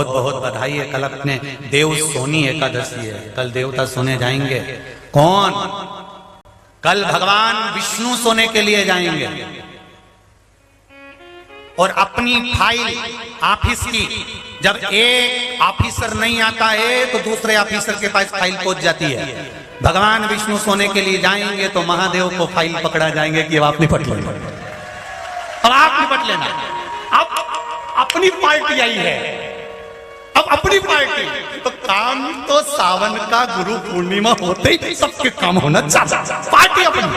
बहुत बहुत बधाई है। कल अपने देव सोनी एकादशी है, कल देवता सोने जाएंगे। कौन? कल भगवान विष्णु सोने के लिए जाएंगे और अपनी फाइल ऑफिस की, जब एक ऑफिसर नहीं आता है तो दूसरे ऑफिसर के पास फाइल पहुंच जाती है। भगवान विष्णु सोने के लिए जाएंगे तो महादेव को फाइल पकड़ा जाएंगे कि अब आप निपट लेना, अब आप निपट लेना, अब अपनी पार्टी आई है, अब अपनी पार्टी। तो काम तो सावन का गुरु पूर्णिमा होते ही सबके काम होना चाहिए, पार्टी अपनी।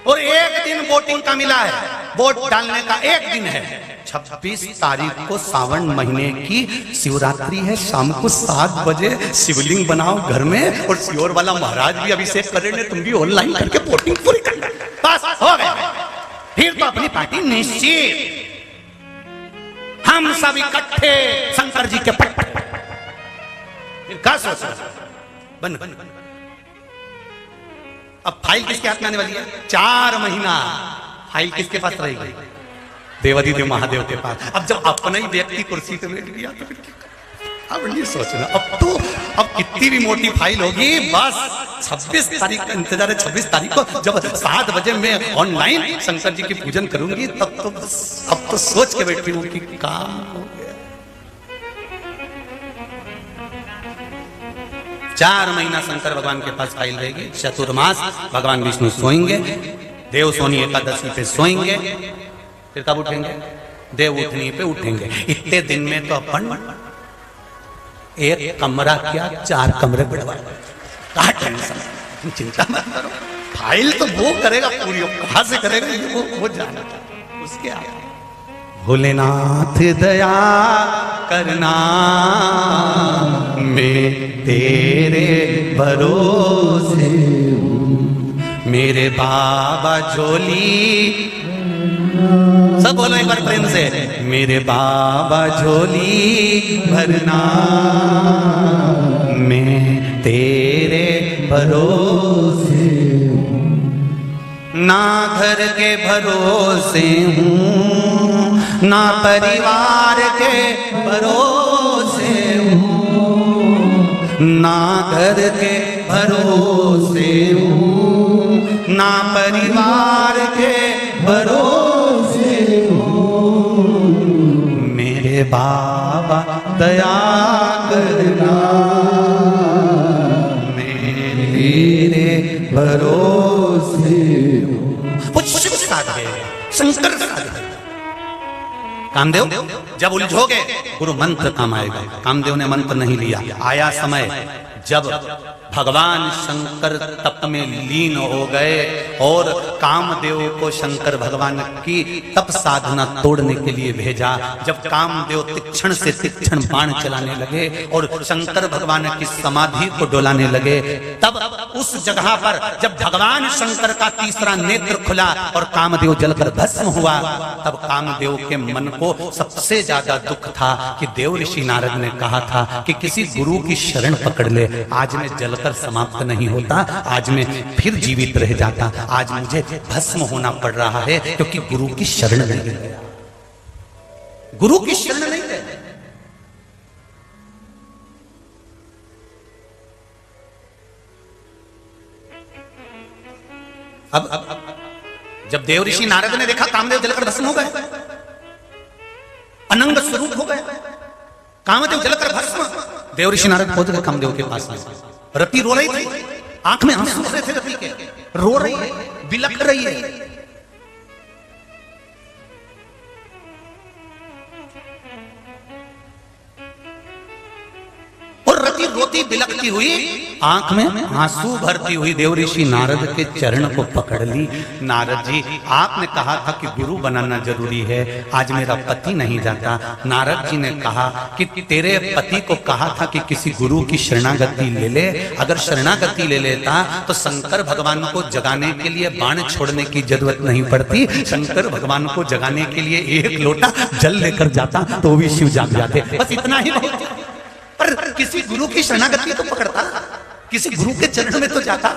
और एक दिन वोटिंग का मिला है, वोट डालने का एक दिन है। 26 तारीख को सावन महीने की शिवरात्रि है। शाम को 7 बजे शिवलिंग बनाओ घर में, और शियोर वाला महाराज भी अभिषेक कर रहे हैं, तुम भी ऑनलाइन करके वोटिंग पूरी करना, बस हो गए। फिर तो अपनी पार्टी निश्चित, हम सब इकट्ठे शंकर जी के पट। फिर क्या सोचो, बन अब फाइल किसके हाथ में आने वाली है? 4 महीना फाइल किसके पास रहेगी? देवाधिदेव महादेव के पास। अब जब अपना ही व्यक्ति कुर्सी पे बैठ गया तो फिर अब नहीं सोचना। अब कितनी भी मोटी फाइल होगी, बस 26 तारीख का इंतजार है। 26 तारीख को जब 7 बजे मैं ऑनलाइन शंकर जी की पूजन करूंगी, तब तो बस अब तो सोच के बैठी हूँ कि काम हो गया। 4 महीना शंकर भगवान के पास फाइल रहेगी। चतुर्मास भगवान विष्णु सोएंगे, देव सोनी एकादशी पे सोएंगे, फिर कब उठेंगे? देव उठनी पे उठेंगे। इतने दिन में तो अपन एक कमरा क्या 4 कमरे बढ़वा, क्या टेंशन, चिंता मत करो। फाइल तो वो करेगा पूरी, कहां से करेगा ये वो जाना उसके आगे। भोलेनाथ दया करना, मैं तेरे भरोसे हूं, मेरे बाबा झोली। सब बोलो एक बार प्रेम से, मेरे बाबा झोली भरना, मैं तेरे भरोसे हूं, ना घर के भरोसे हूं, ना परिवार के भरोसे हूं, ना घर के भरोसे हूं, ना परिवार के भरोसे हूं, मेरे बाबा दया करना, मेरे भरोसे हूं। वो शिव साध है, शंकर साध है। कामदेव जब उलझोगे गुरु मंत्र काम आएगा। कामदेव ने मंत्र नहीं लिया। आया समय जब भगवान शंकर तप में लीन हो गए और कामदेव को शंकर भगवान की तप साधना तोड़ने के लिए भेजा। जब कामदेव तीक्ष्ण से तीक्ष्ण बाण चलाने लगे और शंकर भगवान की समाधि को डोलाने लगे, तब उस जगह पर जब भगवान शंकर का तीसरा नेत्र खुला और कामदेव जलकर भस्म हुआ, तब कामदेव के मन को सबसे ज्यादा दुख था कि देव ऋषि नारद ने कहा था कि किसी गुरु की शरण पकड़ ले। आज मैं जलकर समाप्त नहीं होता, आज मैं फिर जीवित रह जाता। आज मुझे भस्म होना पड़ रहा है क्योंकि गुरु की शरण नहीं गया, गुरु की शरण नहीं गया। अब जब देव ऋषि नारद ने देखा कामदेव जलकर भस्म हो गए, अनंग स्वरूप हो गए, कामदेव जलकर भस्म। देव ऋषि नारद पहुंच गए कामदेव के पास में। रति रो रही थी, आंख में आंसू आ रहे थे रति के, रो रही है, बिलख रही है। और रति रोती बिलखती हुई, आंख में आंसू भरती हुई देव ऋषि नारद के चरण को पकड़ ली। नारद जी, आपने कहा था कि गुरु बनाना जरूरी है, आज मेरा पति नहीं जाता। नारद जी ने कहा कि तेरे पति को कहा था कि किसी गुरु की शरणागति ले ले। अगर शरणागति ले लेता तो शंकर भगवान को जगाने के लिए बाण छोड़ने की जरूरत नहीं पड़ती। शंकर भगवान को जगाने के लिए एक लोटा जल लेकर जाता तो भी शिव जाग जाते। बस इतना ही बहुत। पर किसी गुरु की शरणागति तो पकड़ता, किसी गुरु के चरण में तो जाता।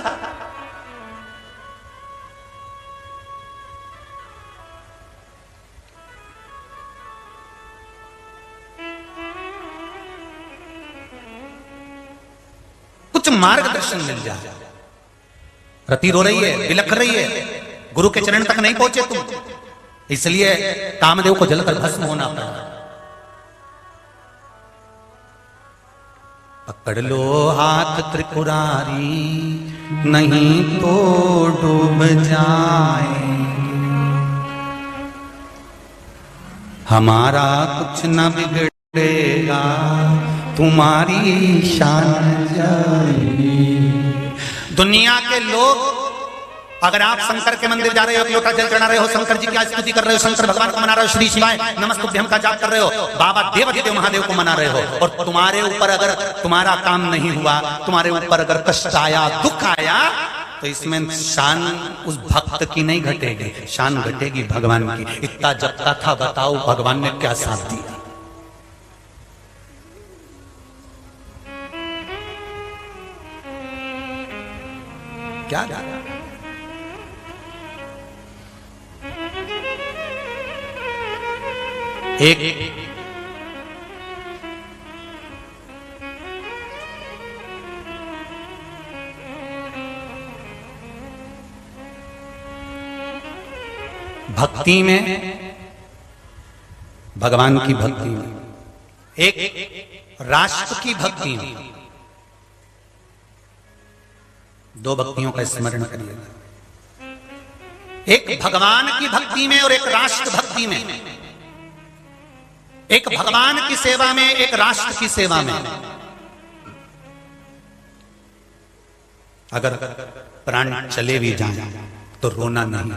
मार्गदर्शन मिल जाए। रति रो रही है, बिलख रही है, गुरु के चरण तक नहीं पहुंचे तुम, इसलिए कामदेव को जलकर भस्म होना पड़ा। पकड़ लो हाथ त्रिपुरारी, नहीं तो डूब जाए। हमारा कुछ न बिगड़ेगा, तुम्हारी शान जाएगी। दुनिया के लोग, अगर आप शंकर के मंदिर जा रहे हो, लोटा जल चढ़ा रहे हो, शंकर जी की स्तुति कर रहे हो, शंकर भगवान को मना रहे हो, श्री शिवाय नमस्तुभ्यम का जाप कर रहे हो, बाबा देवाधिदेव महादेव को मना रहे हो, और तुम्हारे ऊपर अगर तुम्हारा काम नहीं हुआ, तुम्हारे ऊपर अगर कष्ट आया, दुख आया, तो इसमें शान उस भक्त की नहीं घटेगी, शान घटेगी भगवान की। इतना जपता था, बताओ भगवान ने क्या साथ दिया। क्या एक भक्ति में, भगवान की भक्ति में, एक राष्ट्र की भक्ति में, दो भक्तियों का स्मरण करिएगा। एक भगवान की भक्ति में और एक राष्ट्र भक्ति में, एक भगवान की सेवा में, एक राष्ट्र की सेवा में। अगर प्राण चले भी जाएं तो रोना नहीं,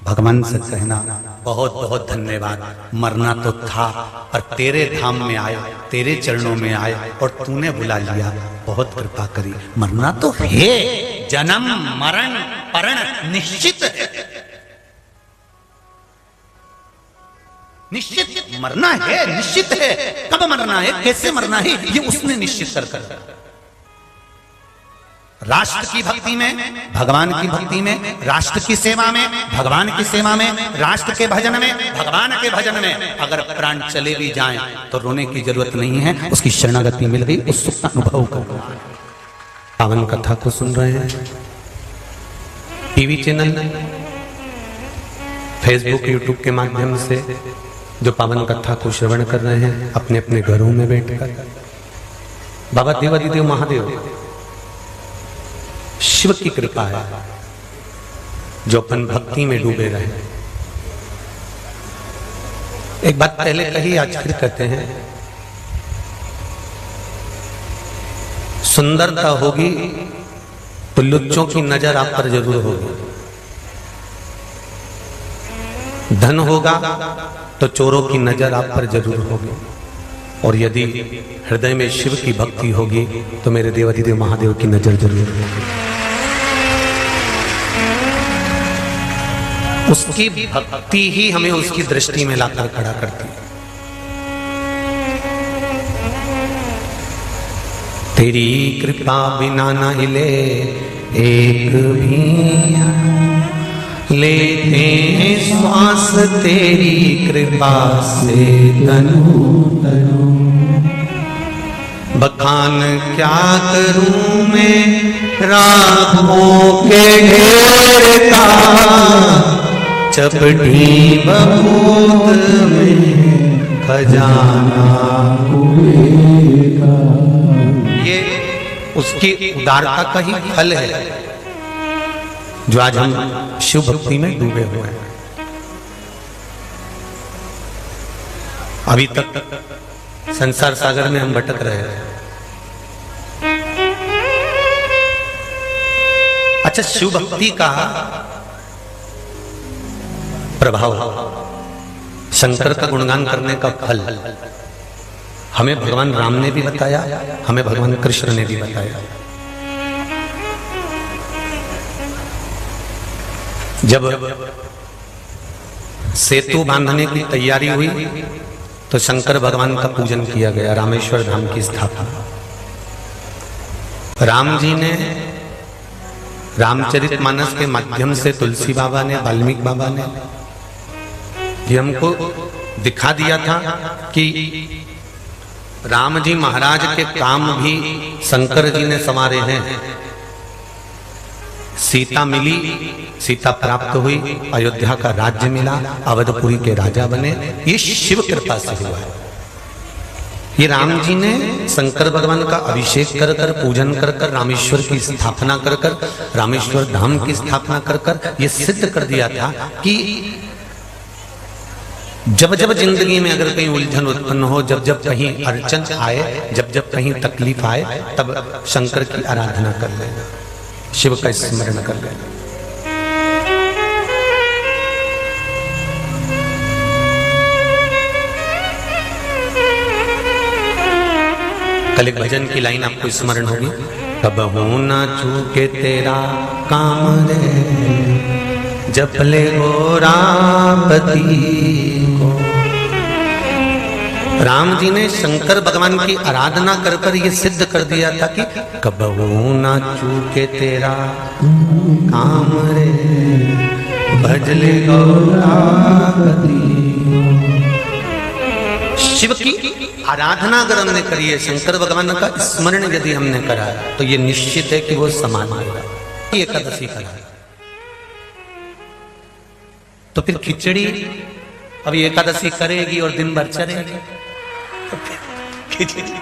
भगवान से कहना बहुत बहुत धन्यवाद, मरना तो था पर तेरे धाम में आए, तेरे चरणों में आए और तूने बुला लिया, बहुत कृपा करी। मरना तो है, जन्म मरण परण निश्चित है, निश्चित मरना है, निश्चित है। कब मरना है, कैसे मरना है, ये उसने निश्चित कर। राष्ट्र की भक्ति में, भगवान की भक्ति में, राष्ट्र की सेवा में, भगवान की सेवा में, राष्ट्र के भजन में, भगवान के भजन में अगर प्राण चले भी जाएं तो रोने की जरूरत नहीं है, उसकी शरणागति मिल गई, उस सुख का अनुभव कर। पावन कथा को सुन रहे हैं, टीवी चैनल, फेसबुक, यूट्यूब के माध्यम से जो पावन कथा को श्रवण कर रहे हैं अपने अपने घरों में बैठकर, बाबा देवाधिदेव महादेव शिव की कृपा है जो अपन भक्ति में डूबे रहे। एक बात पहले कही, आज फिर कहते हैं, सुंदरता होगी तो लुच्चों की नजर आप पर जरूर होगी, धन होगा तो चोरों की नजर आप पर जरूर होगी, और यदि हृदय में शिव की भक्ति होगी तो मेरे देवाधिदेव महादेव की नजर जरूर होगी। उसकी भक्ति ही हमें उसकी दृष्टि में लाकर खड़ा करती है। तेरी कृपा बिना न हिले एक भी, लेते हैं श्वास तेरी कृपा से तनु तनु। बखान क्या करूं मैं रागों के ढेर का, चपटी बबूत में खजाना हुएगा। ये उसकी उदारता का ही फल है जो आज हम शिव भक्ति में डूबे हुए हैं। अभी तक संसार सागर में हम भटक रहे हैं। अच्छा, शिव भक्ति का प्रभाव, शंकर का गुणगान करने का फल हमें भगवान राम ने भी बताया, हमें भगवान कृष्ण ने भी बताया। जब सेतु बांधने की तैयारी हुई तो शंकर भगवान का पूजन किया गया, रामेश्वर धाम की स्थापना। राम जी ने रामचरितमानस के माध्यम से तुलसी बाबा ने, वाल्मीकि बाबा ने ये हमको दिखा दिया था कि राम जी महाराज के काम भी शंकर जी ने संवारे हैं। सीता मिली, सीता प्राप्त हुई, अयोध्या का राज्य मिला, अवधपुरी के राजा बने, ये शिव कृपा से हुआ है। ये राम जी ने शंकर भगवान का अभिषेक कर कर, पूजन कर कर, रामेश्वर की स्थापना कर कर, रामेश्वर धाम की स्थापना कर कर ये सिद्ध कर दिया था कि जब जब जिंदगी में अगर कहीं उलझन उत्पन्न हो, जब जब कहीं अड़चन आए, जब जब कहीं तकलीफ आए, तब शंकर की आराधना कर लेना, शिव का स्मरण कर लेना। कल एक भजन की लाइन आपको स्मरण होगी, कब हो ना चूके तेरा काम रे, जप ले गोरापति को। राम जी ने शंकर भगवान की आराधना कर कर ये सिद्ध कर दिया था कि कबहू ना चूके तेरा काम रे, भजले गौरापति। शिव की आराधना अगर हमने करी है, शंकर भगवान का स्मरण यदि हमने करा है, तो ये निश्चित है कि वो समान होगा। एकादशी करा तो फिर खिचड़ी अभी एकादशी करेगी और दिन भर चलेगी, तो खिचड़ी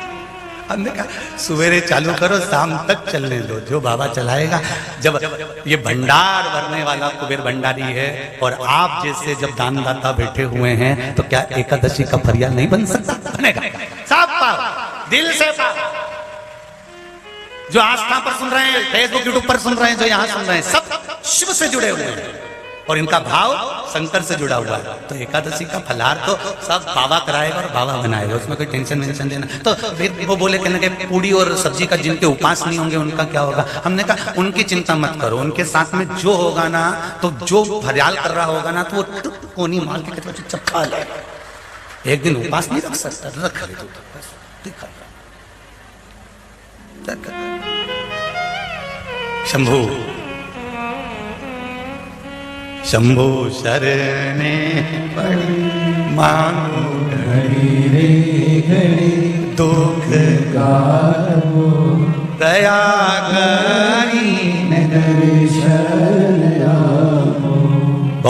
हमने कहा सुबेरे चालू करो, शाम तक चलने दो, जो बाबा चलाएगा। जब ये भंडार भरने वाला कुबेर भंडारी है और आप जैसे जब दानदाता बैठे हुए हैं, तो क्या एकादशी का फरियाद नहीं बन सकता? बनेगा। सब पाओ, दिल से पाओ। जो आस्था पर सुन रहे हैं, फेसबुक यूट्यूब पर सुन रहे हैं, जो यहाँ सुन रहे हैं, सब शिव से जुड़े हुए हैं और इनका भाव शंकर से जुड़ा हुआ है। तो एकादशी का फलाहार तो सब बाबा कराएगा और बाबा बनाएगा, उसमें कोई टेंशन वेंशन देना। तो फिर वो बोले कहने के पूड़ी और सब्जी का जिनके उपास नहीं होंगे उनका क्या होगा? हमने कहा उनकी चिंता मत करो, उनके साथ में जो होगा ना, तो जो फरियाल कर रहा होगा ना, तो वो कोनी मार के चुपचाप खा लेगा। एक दिन उपास नहीं रख सकता, रख ले तो शंभू शंभो शरणे पड़ी, मांगो घड़ी रे घड़ी, दुख गारो दया करी, नगर